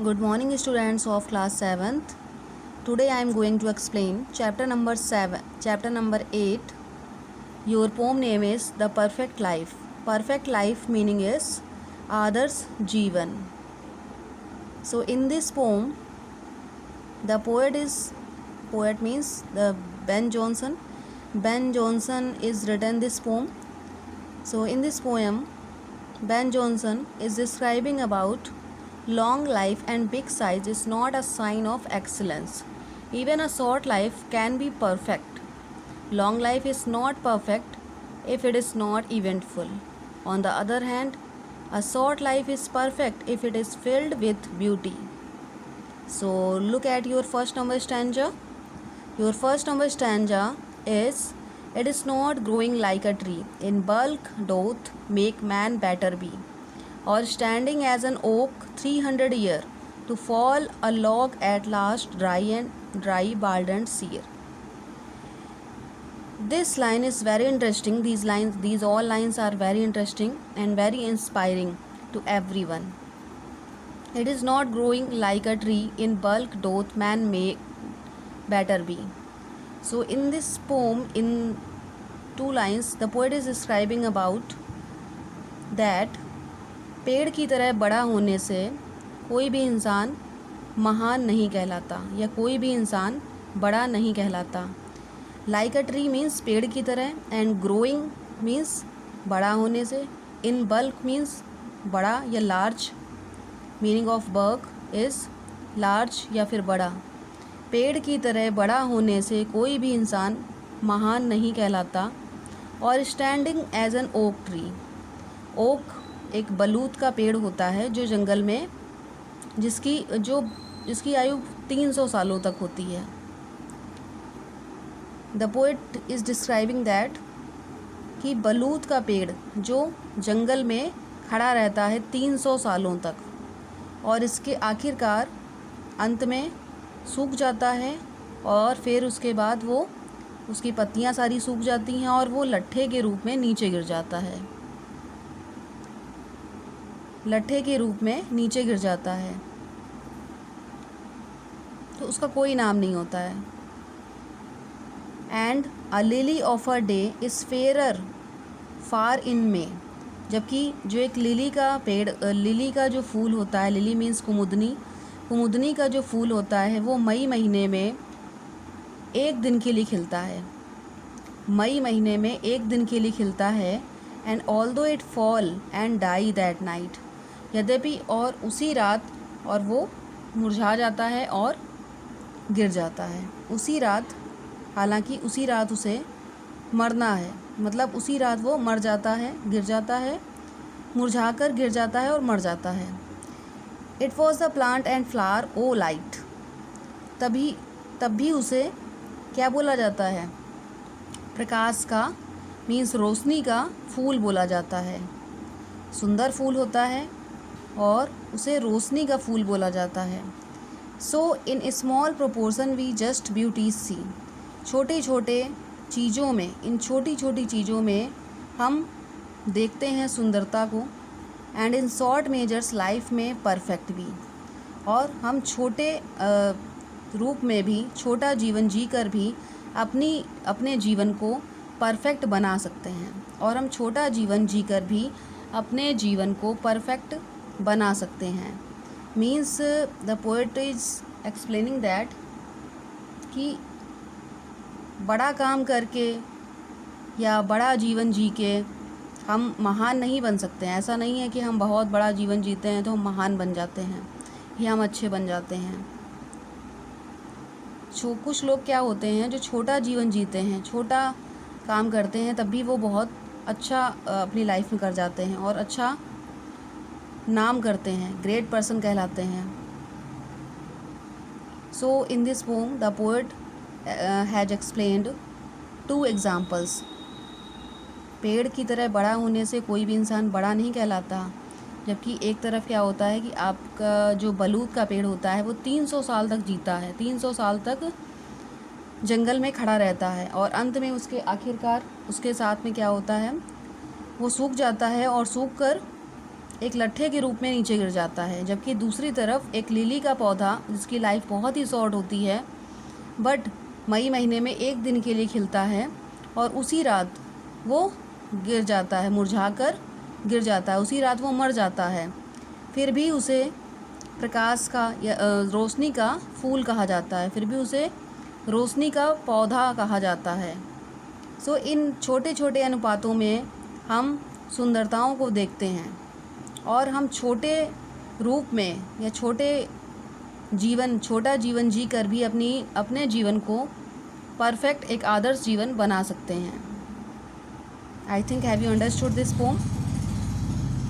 Good morning, students of class 7th. Today I am going to explain chapter number 7, chapter number 8. Your poem name is The Perfect Life. Perfect life meaning is Adarsh Jeevan. So in this poem, the poet means the Ben Jonson. Ben Jonson is written this poem. So in this poem, Ben Jonson is describing about long life and big size is not a sign of excellence. Even a short life can be perfect. Long life is not perfect if it is not eventful. On the other hand, a short life is perfect if it is filled with beauty. So look at your first number stanza. Your first number stanza is it is not growing like a tree. In bulk doth make man better be. Or standing as an oak 300 year, to fall a log at last dry, bald and sere. This line is very interesting. These all lines are very interesting and very inspiring to everyone. It is not growing like a tree, in bulk doth man may better be. So in this poem, in 2 lines, the poet is describing about that पेड़ की तरह बड़ा होने से कोई भी इंसान महान नहीं कहलाता या कोई भी इंसान बड़ा नहीं कहलाता. लाइक अ ट्री मीन्स पेड़ की तरह एंड ग्रोइंग मीन्स बड़ा होने से. इन बल्क मीन्स बड़ा या large. Meaning of bulk is large या फिर बड़ा. पेड़ की तरह बड़ा होने से कोई भी इंसान महान नहीं कहलाता. और standing as an oak tree. Oak एक बलूत का पेड़ होता है जो जंगल में जिसकी आयु 300 सालों तक होती है. The poet is describing that कि बलूत का पेड़ जो जंगल में खड़ा रहता है 300 सालों तक और इसके आखिरकार अंत में सूख जाता है और फिर उसके बाद वो उसकी पत्तियां सारी सूख जाती हैं और वो लट्ठे के रूप में नीचे गिर जाता है. लट्ठे के रूप में नीचे गिर जाता है तो उसका कोई नाम नहीं होता है. And a lily of a day is fairer far in May. जबकि जो एक लिली का जो फूल होता है, लिली मीन्स कुमुदनी का जो फूल होता है वो मई महीने में एक दिन के लिए खिलता है. मई महीने में एक दिन के लिए खिलता है. And although it fall and die that night. यद्यपि और उसी रात और वो मुरझा जाता है और गिर जाता है. उसी रात, हालांकि उसी रात उसे मरना है, मतलब उसी रात वो मर जाता है, गिर जाता है, मुरझा कर गिर जाता है और मर जाता है. It was the plant and flower of light. तब भी उसे क्या बोला जाता है? प्रकाश का मीन्स रोशनी का फूल बोला जाता है. सुंदर फूल होता है और उसे रोशनी का फूल बोला जाता है. So in small proportion we just beauty see. छोटी छोटी चीज़ों में हम देखते हैं सुंदरता को. And in short measures life में परफेक्ट भी. और हम छोटे रूप में भी छोटा जीवन जीकर भी अपने जीवन को परफेक्ट बना सकते हैं. और हम छोटा जीवन जीकर भी अपने जीवन को परफेक्ट बना सकते हैं. Means the poet is explaining that कि बड़ा काम करके या बड़ा जीवन जी के हम महान नहीं बन सकते हैं. ऐसा नहीं है कि हम बहुत बड़ा जीवन जीते हैं तो हम महान बन जाते हैं या हम अच्छे बन जाते हैं. कुछ लोग क्या होते हैं जो छोटा जीवन जीते हैं, छोटा काम करते हैं, तब भी वो बहुत अच्छा अपनी लाइफ में कर जाते हैं और अच्छा नाम करते हैं, ग्रेट पर्सन कहलाते हैं. So in this poem the poet has explained 2 examples. पेड़ की तरह बड़ा होने से कोई भी इंसान बड़ा नहीं कहलाता. जबकि एक तरफ क्या होता है कि आपका जो बलूत का पेड़ होता है वो 300 साल तक जीता है, 300 साल तक जंगल में खड़ा रहता है और अंत में उसके आखिरकार उसके साथ में क्या होता है, वो सूख जाता है और सूख कर एक लट्ठे के रूप में नीचे गिर जाता है, जबकि दूसरी तरफ एक लिली का पौधा जिसकी लाइफ बहुत ही शॉर्ट होती है बट मई महीने में एक दिन के लिए खिलता है और उसी रात वो गिर जाता है, मुरझाकर गिर जाता है, उसी रात वो मर जाता है। फिर भी उसे प्रकाश का या रोशनी का फूल कहा जाता है, फिर भी उसे रोशनी का पौधा कहा जाता है। सो इन छोटे छोटे अनुपातों में हम सुंदरताओं को देखते हैं और हम छोटे रूप में या छोटा जीवन जी कर भी अपने जीवन को परफेक्ट एक आदर्श जीवन बना सकते हैं। I think have you understood this pome?